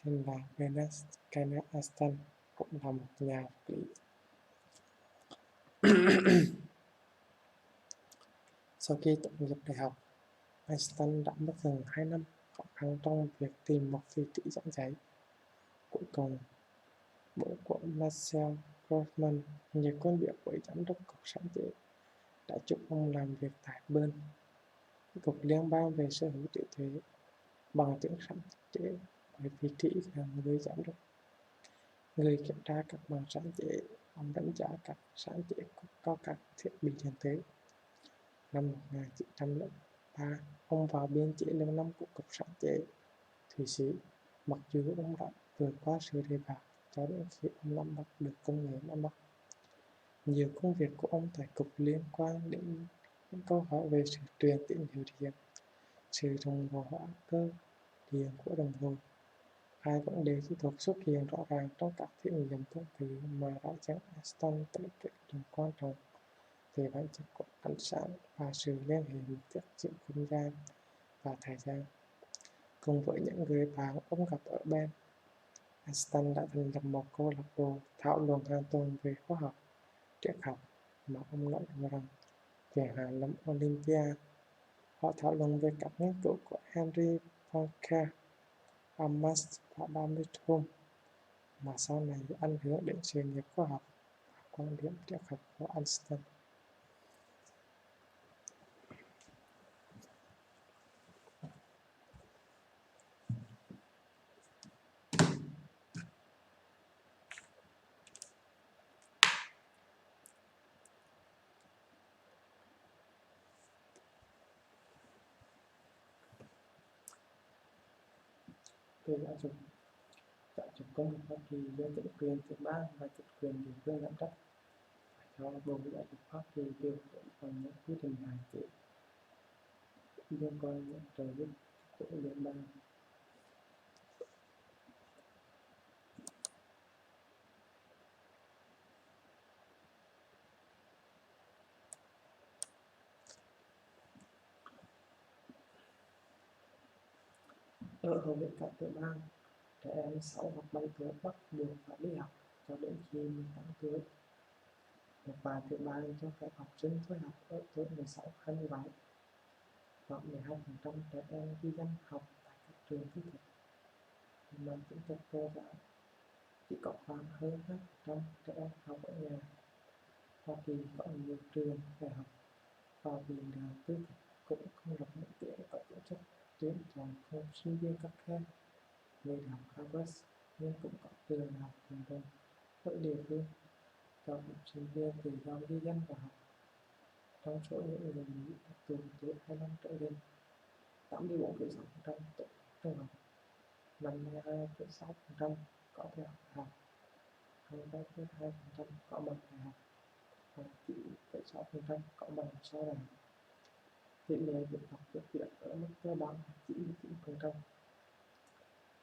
tên là Bernard Einstein, cũng là một nhà vật lý. Sau khi tốt nghiệp đại học, Einstein đã mất gần 2 năm khó khăn trong việc tìm một vị trí giảng dạy. Cuối cùng, bố của Marcel Grossman, nhiều quân biểu với giám đốc cục sáng chế, đã chúc ông làm việc tại Bern, cục liên bang về sở hữu trí tuệ, bằng chứng sáng chế với vị trí gần với giám đốc. Người kiểm tra các bằng sáng chế, ông đánh giá các sáng chế có các thiết bị hiện thế. Năm 1903, ông vào biên chế lâu năm của cục sáng chế Thụy Sĩ, mặc dù ông đã vượt qua sự đề bạt cho đến khi ông nắm bắt được công nghệ máy móc. Nhiều công việc của ông tại cục liên quan đến những câu hỏi về sự truyền tín hiệu điện, sự đồng hồ hóa cơ điện của đồng hồ. Hai vấn đề kỹ thuật xuất hiện rõ ràng trong các thí nghiệm tương tự mà đã dẫn Einstein tới kết luận quan trọng về bản chất của ánh sáng và sự liên hệ mật thiết giữa không gian và thời gian. Cùng với những người bạn ông gặp ở Bern, Einstein đã thành lập một câu lạc bộ thảo luận hàng tuần về khoa học, triết học mà ông nói rằng về hàn lâm Olympia. Họ thảo luận về các nghiên cứu của Henry Poincaré, Amos và David Hume mà sau này ảnh hưởng đến sự nghiệp khoa học và quan điểm triết học của Einstein. Về giáo dục công lập Hoa Kỳ do chính quyền tiểu bang và chính quyền địa phương đảm trách, do Bộ Giáo dục Hoa Kỳ điều khiển bằng những quy định hạn chế liên quan đến trợ giúp của liên bang. Ở hầu hết các tiểu bang, trẻ em 6 hoặc 7 tuổi bắt buộc phải đi học cho đến khi 18 tuổi. Một vài tiểu bang cho phép học sinh thôi học ở tuổi 16 hay 17. Khoảng 12% trẻ em ghi danh học tại các trường tư thục mà chính thức cô giáo. Chỉ có khoảng hơn 2% trẻ em học ở nhà. Hoa Kỳ có nhiều trường đại học và viện đại học tư thục cũng không lập nổi tiếng có chính sách tuyển chọn không sinh viên cấp khen như đại học Harvard, nhưng cũng có trường đại học cộng đồng ở địa phương cho phép sinh viên tự do ghi danh vào học. Trong số những người Mỹ từ tuổi 25 trở lên, 84,6% tổ trường học, 52,6% có theo học, 23,2% có bằng đại học và 9,6% có bằng sau đại học. Tỷ lệ việc học trực tuyến ở mức cơ bản là 99%.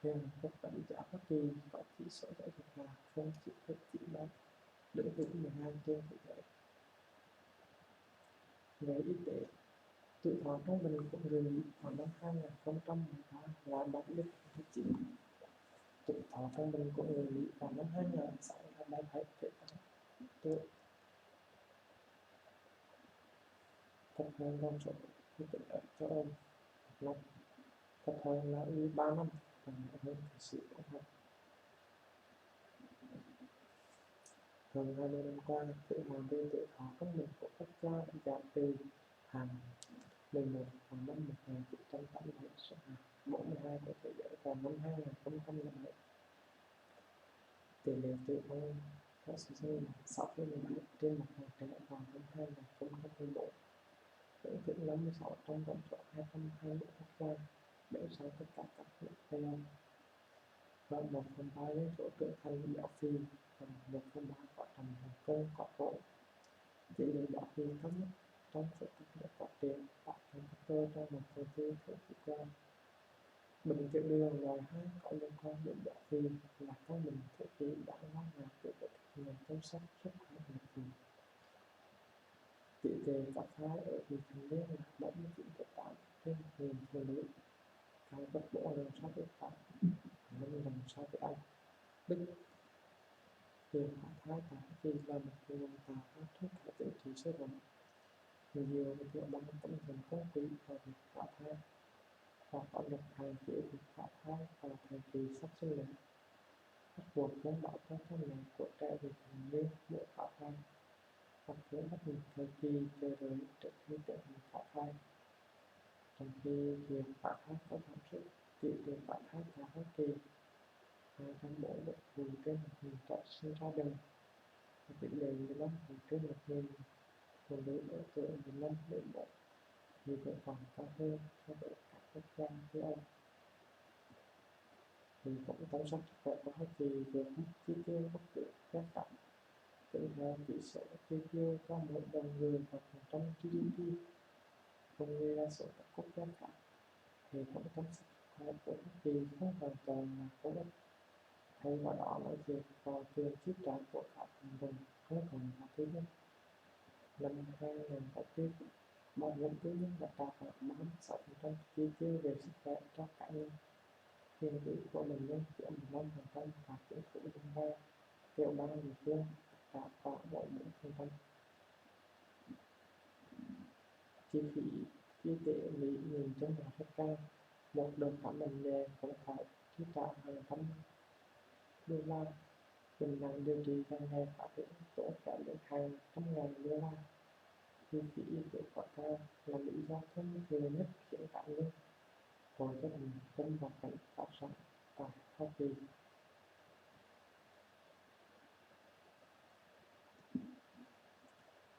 Liên Hợp Quốc đánh giá Hoa Kỳ có chỉ số giáo dục là 0,93, đứng thứ 12 trên thế giới. Về y tế, tuổi thọ trung bình của người Mỹ vào năm 2013 là 70,9. Tuổi thọ trung bình của người Mỹ vào năm 2006 là 37,8 tuổi. Thấp hơn con số của tỉnh ở châu Âu, năm thấp hơn là 3 năm và hơn thạc sĩ công học. Hơn 20 năm qua, thứ hạng về tuổi thọ trung bình của quốc gia đã giảm từ hạng 11 vào năm 1987 xuống hạng 42 của thế giới vào năm 2007. Tỷ lệ tử vong do sơ sinh là 6,17 trên 1.000 trẻ vào năm 2014, đứng thứ 56 trong tổng số 220 quốc gia, đứng sau tất cả các nước Tây Âu, và 1/3 dân số trưởng thành béo phì và 1/3 có trầm cân có phổi. Tỷ lệ béo phì thấp nhất trong số các nước phát triển, đạt trong gấp đôi trong 1/4 thế kỷ qua. Bệnh tiểu đường loại 2 có liên quan đến béo phì là căn bệnh thế kỷ đáng lo ngại đối với các nhà chăm sóc sức khỏe nghiệp vụ. Tỷ lệ có thai ở vị thành niên là 79,8 trên 1.000 phụ nữ, cao gấp 4 lần so với Pháp, 5 lần so với Anh. Đức, việc phá thai tại Hoa Kỳ là một nguồn tạo ra thuốc cải tiến trị sơ động. Nhiều tiểu bang tâm thần công quỹ vào việc phá thai và có luật hạn chế việc phá thai vào thời kỳ sắp sinh nở, bắt buộc thông báo cho cha mẹ của trẻ vị thành niên muốn phá thai, hoặc muốn bắt buộc thời kỳ chờ đợi trước khi tiến hành phá thai. Trong khi việc phá thai có giảm sút, tỷ lệ phá thai tại Hoa Kỳ 240 vụ trên 1.000 trẻ sinh ra đời, và tỷ lệ 15 vụ trên 1.000 phụ nữ ở tuổi 15 đến 4 thì vẫn còn cao hơn so với các quốc gia châu Âu. Hệ thống chăm sóc sức khỏe của Hoa Kỳ vượt mức chi tiêu bất cứ các cạnh, tính theo chỉ số chi tiêu cho mỗi đồng người và phần trăm GDP, không như đa số các quốc gia khác. Hệ thống chăm sóc sức khỏe của Hoa Kỳ không hoàn toàn là công ích, thay vào đó là việc vào tiền chi trả của cả cộng đồng không còn là tư nhân. Năm 2007, bảo hiểm tư nhân đã trả khoảng 36% chi tiêu về sức khỏe cho cá nhân. Tiền gửi của bệnh nhân chiếm 15% và chính phủ liên bang, tiểu bang địa phương trả khoảng 14%. Chi phí y tế Mỹ nhìn chung là rất cao. Một đợt khám bệnh nhẹ cũng phải chi trả hàng trăm đô la. Bệnh nặng điều trị dài ngày phát hiện tốn kém đến hàng trăm ngàn đô la. Chi phí y tế quá cao là lý do thông thường nhất khiến cá nhân, hộ gia đình lâm vào cảnh phá sản tại Hoa Kỳ.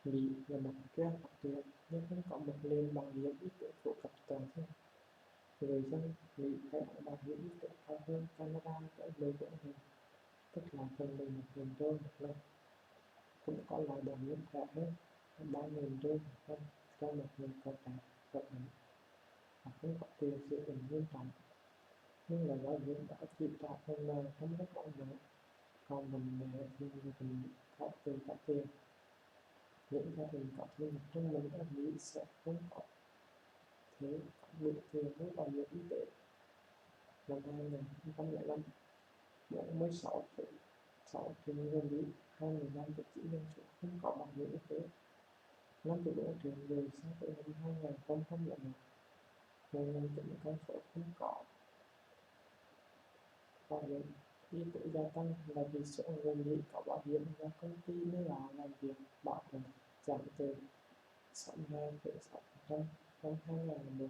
Mỹ là một quốc gia phát triển nhưng không có một nền bảo hiểm y tế phổ cập toàn dân. Người dân Mỹ phải đóng bảo hiểm y tế cao hơn Canada tới 14 lần, tức là gần 11.000 đô một năm. Cũng có loại bảo hiểm rẻ hơn, 3.000 đô một năm cho một người có trẻ bệnh nặng và không có tiền chữa bệnh nghiêm trọng. Nhưng là bảo hiểm đã chi trả phần nào trong lúc hoạn nạn, còn bệnh nhẹ thì người bệnh phải tự trả tiền. Những gia đình có thu nhập trung bình ở Mỹ sẽ không có thể đủ tiền với bảo hiểm y tế. Năm 2005, 46,6 triệu người Mỹ, 25,9 dân số không có bảo hiểm y tế. 5,4 triệu người so với năm 2001. Nguyên nhân chính con số không có bảo hiểm y tế gia tăng là vì số người Mỹ có bảo hiểm do công ty nơi họ làm việc bảo trợ giảm từ 62,6% năm 2001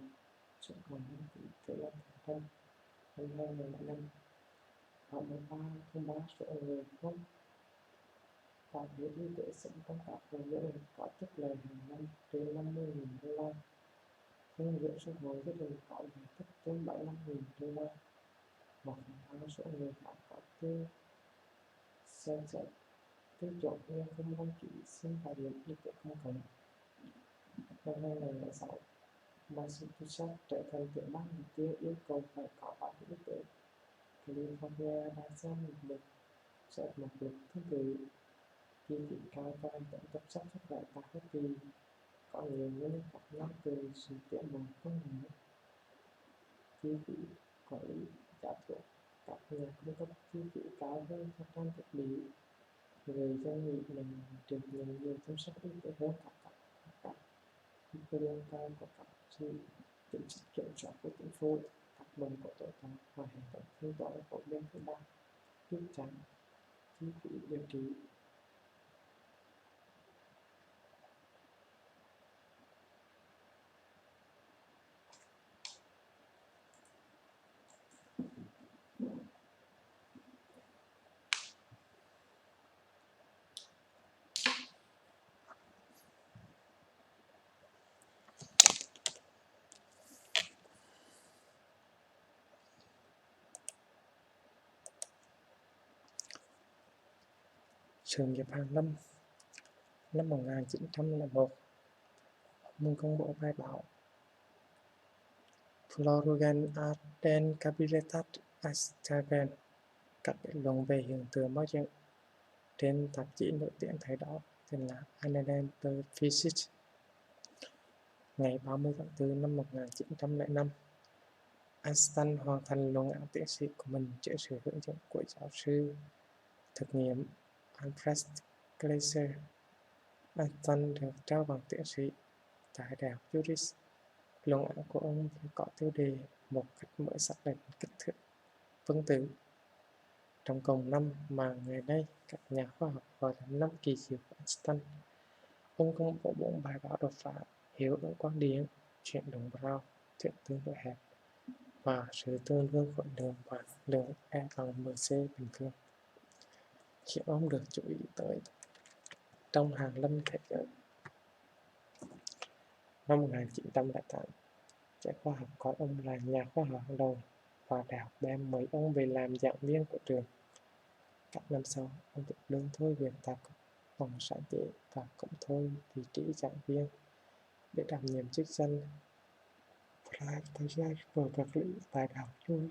xuống còn 5,5% năm 2005. Và 13 số người không Các biết y tế sống trong các hồ nhân có chức lệ hàng năm trên 50.000 đô la. Phương diện xã hội gia đình có diện tích trên 75.000 đô la. Một phần ba số người khác có tiêu xem xét tiêu chuẩn nhưng không đăng ký xin bảo hiểm y tế công cộng. Năm 2006, Massachusetts trở thành tiểu bang đầu tiên yêu cầu phải có bảo hiểm y tế. California đã ra một luật tương tự. Chi phí cao cho hành động chăm sóc sức khỏe tại Hoa Kỳ có nhiều nguyên nhân khác nhau, từ sự tiến bộ công nghệ, chi phí quản lý, giá thuốc, các nhà cung cấp chi phí cao hơn cho trang thiết bị. Người dân nghĩ mình được nhận nhiều chăm sóc y tế hơn các Victorian cao có các sự chính sách kiểm soát của chính phủ, các đồng của tội phạm và hệ thống thanh toán của bên thứ ba giúp giảm chi phí điều trị. Sự nghiệp hàn lâm. Năm 1901, ông công bố bài báo Fluorescent Arden Capillated Einstein, các kết luận về hiện tượng bao dựng trên tạp chí nổi tiếng thời đó tên là Einstein Physics. Ngày 30 tháng 4 năm 1905, Einstein hoàn thành luận án tiến sĩ của mình dưới sự hướng dẫn của giáo sư thực nghiệm Alfred Glaser. Einstein được trao bằng tiến sĩ tại Đại học Zurich. Luận án của ông có tiêu đề một cách mới xác định kích thước phân tử trong cộng năm mà ngày nay các nhà khoa học gọi là năm kỳ diệu của Einstein. Ông công bố 4 bài báo đột phá: hiệu ứng quang điện, chuyển động Brown, thuyết tương đối hẹp và sự tương đương khối lượng và lượng E bằng mc bình thường, khiến ông được chú ý tới trong hàn lâm thế giới. Năm 1908, giới khoa học coi ông là nhà khoa học hàng đầu và đại học đem mời ông về làm giảng viên của trường. Các năm sau, ông được đơn thôi việc tại phòng sáng chế và cũng thôi vị trí giảng viên để đảm nhiệm chức danh Professor của vật lý tại đại học Zurich.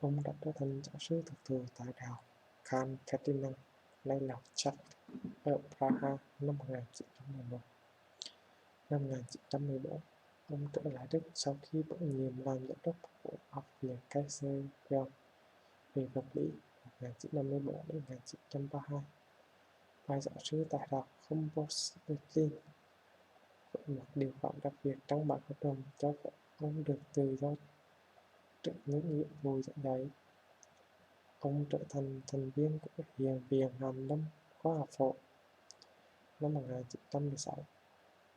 Ông đã trở thành giáo sư thực thụ tại đại học Can Ferdinand, nay là Czech, ở Praha năm 1911. Năm 1914, ông trở lại Đức sau khi bổ nhiệm làm giám đốc của Học viện Kaiser Wilhelm về vật lý 1954 đến 1932, và giáo sư tại đại học Humboldt Berlin, với một điều khoản đặc biệt trong bản hợp đồng cho phép ông được tự do trước những nhiệm vụ giảng dạy. Ông trở thành thành viên của Hiện viện Hàn lâm Khoa học Phổ. Năm 1916,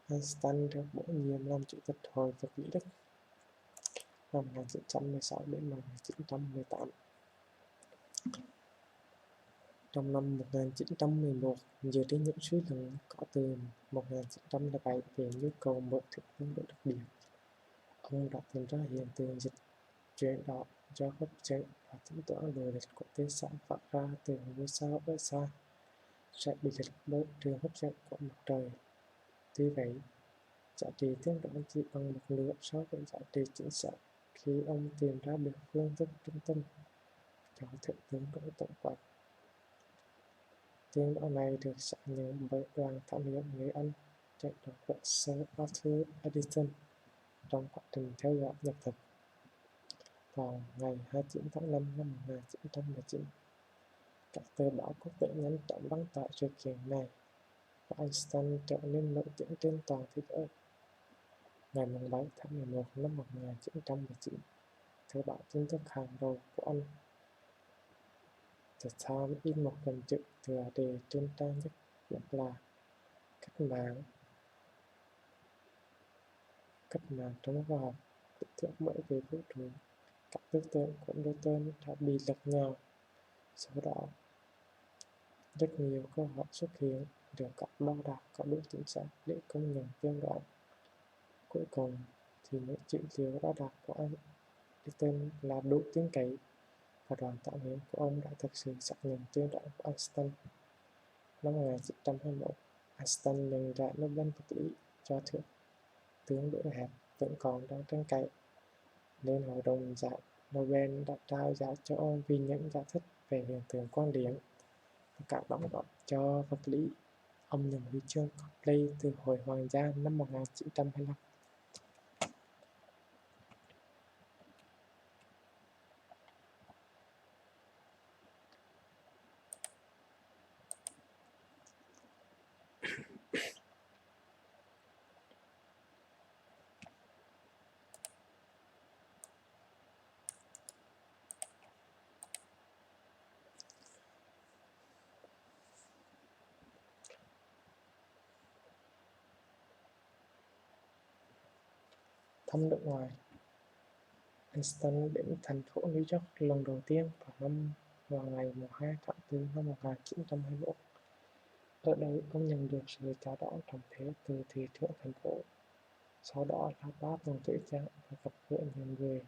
Einstein được bổ nhiệm làm chủ tịch Hội vật lý Đức. Năm 1916 đến 1918. Trong năm 1911, dựa trên những suy luận có từ 1907 về nhu cầu mở thuyết tương đối đặc biệt, ông đã tìm ra hiện tượng dịch chuyển đó do hấp dẫn và tính toán lộ lịch của tia sáng phát ra từ ngôi sao ở xa sẽ bị lệch bởi trường hấp dẫn của mặt trời. Tuy vậy, giá trị tiên đoán chỉ bằng một nửa so với giá trị chính xác khi ông tìm ra được phương thức trung tâm cho thuyết tương đối tổng quát. Tiên đoán này được xác nhận bởi đoàn thám hiểm người Anh dẫn đầu của Sir Arthur Eddington trong quá trình theo dõi nhật thực. Vào ngày 29 tháng 5 năm 1919, các tờ báo quốc tế nhanh chóng đăng tải sự kiện này và Einstein trở nên nổi tiếng trên toàn thế giới. Ngày 7 tháng 11 năm 1919, tờ báo tin tức hàng đầu của Anh, The Times, in một dòng chữ tựa đề trên trang nhất viết là cách mạng trong khoa học, lý thuyết mới về vũ trụ, các tư tưởng của Newton đã bị lật nhào. Sau đó, Rất nhiều câu hỏi xuất hiện được các đo đạc có đủ chính xác để công nhận tiên đoán. Cuối cùng thì những dữ liệu đo đạc của Einstein là đủ tin cậy, và đoàn tạo nghiên của ông đã thực sự xác nhận tiên đoán của Einstein. Năm 1921, Einstein nhận giải Nobel vật lý cho thuyết tương đối hẹp vẫn còn đang tranh cãi, nên hội đồng giải Nobel đã trao giải cho ông vì những giải thích về hiện tượng quang điện và các đóng góp cho vật lý. Ông nhận huy chương Khởi từ Hội Hoàng gia năm 1925. Thăm nước ngoài. Einstein đến thành phố New York lần đầu tiên vào ngày 2 tháng 4 năm 1921. Ở đây ông nhận được sự chào đón trọng thể từ thị trưởng thành phố. Sau đó là 3 tuần tuổi giảng và gặp gỡ nhiều người.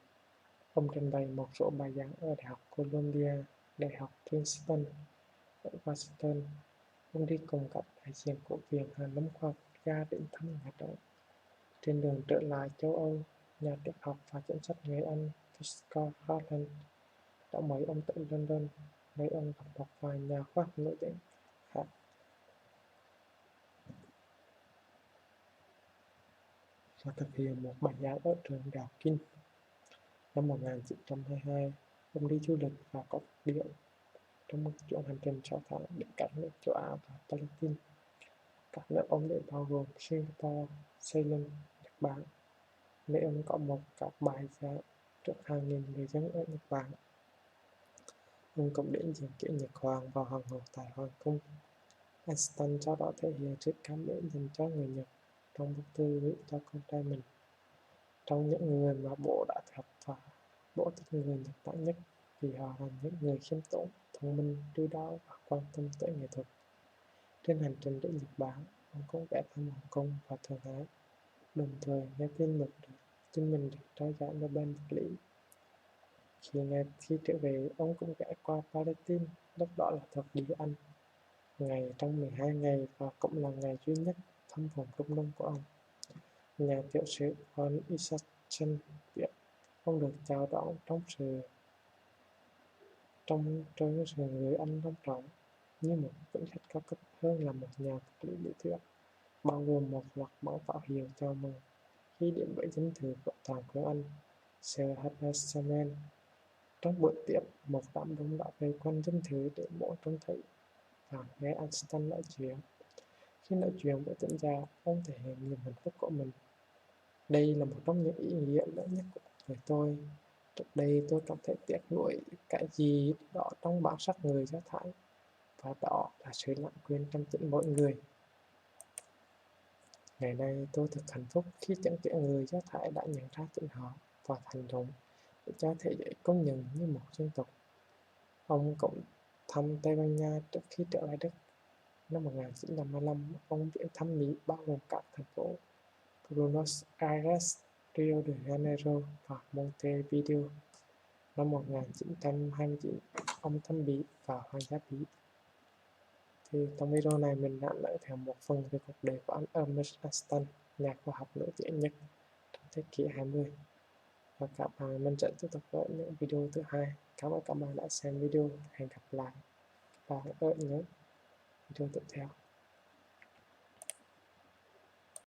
Ông trình bày một số bài giảng ở Đại học Columbia, Đại học Princeton ở Washington. Ông đi cùng các đại diện của Viện Hàn lâm khoa học gia đến thăm nhà trọ. Trên đường trở lại châu Âu, nhà triết học và chính sách người Anh Scott Harlan đã mời ông tới London, nơi ông gặp một vài nhà khoa học nổi tiếng khác và thực hiện một bài giảng ở trường Đại học King. Năm 1922, ông đi du lịch và có phát biểu trong một chuyến hành trình 6 tháng đến các nước châu Á và Palestine. Các nước ông đến bao gồm Singapore, Ceylon, Nhật Bản, nơi ông có một các bài giảng trước hàng nghìn người dân ở Nhật Bản. Ông cũng đến diễn kiến Nhật Hoàng vào Hoàng hậu tại Hoàng cung. Einstein sau đó thể hiện sự cảm mến dành cho người Nhật trong bức thư gửi cho con trai mình. Trong những người mà bố đã gặp và bố thích người Nhật Bản nhất vì họ là những người khiêm tốn, thông minh, chu đáo và quan tâm tới nghệ thuật. Trên hành trình đến Nhật Bản, ông cũng ghé thăm Hồng Kông và Thượng Hải, đồng thời nghe tin mình được trao giải Nobel vật lý. Khi trở về, ông cũng ghé qua Palestine, lúc đó là thuộc địa Anh, trong 12 ngày và cũng là ngày duy nhất thăm vùng Trung Đông của ông. Nhà tiểu sử von Isaacson viết, ông được chào đón trong sự người Anh long trọng như một vị khách cao cấp hơn là một nhà vật lý lý thuyết, bao gồm một loạt bão pháo hiệu chào mừng. Khi đến với dinh thự của Toàn quân Anh, Sir Harvey Samuel, trong bữa tiệc, một đám đông đã vây quanh dinh thự để muốn trông thấy và nghe Einstein nói chuyện. Khi nói chuyện với thính giả, ông thể hiện niềm hạnh phúc của mình. Đây là một trong những ý nghĩa lớn nhất của người tôi. Trước đây tôi cảm thấy tiếc nuối cái gì đó trong bản sắc người Do Thái, và đó là sự lãng quên trong chính mỗi người. Ngày nay tôi thật hạnh phúc khi chứng kiến người Do Thái đã nhận ra chính họ và hành động để cho thế giới công nhận như một dân tộc. Ông cũng thăm Tây Ban Nha trước khi trở lại Đức. Năm 1955, ông viếng thăm Mỹ bao gồm các thành phố Buenos Aires, Rio de Janeiro và Montevideo. Năm 1929, ông thăm Bỉ và Hoàng gia Bỉ. Thì trong video này mình đã nói theo một phần về cuộc đời của anh Albert Einstein, nhà khoa học nổi tiếng nhất trong thế kỷ 20. Và các bạn, mình sẽ tiếp tục với những video thứ hai. Cảm ơn các bạn đã xem video. Hẹn gặp lại các bạn ở những video tiếp theo.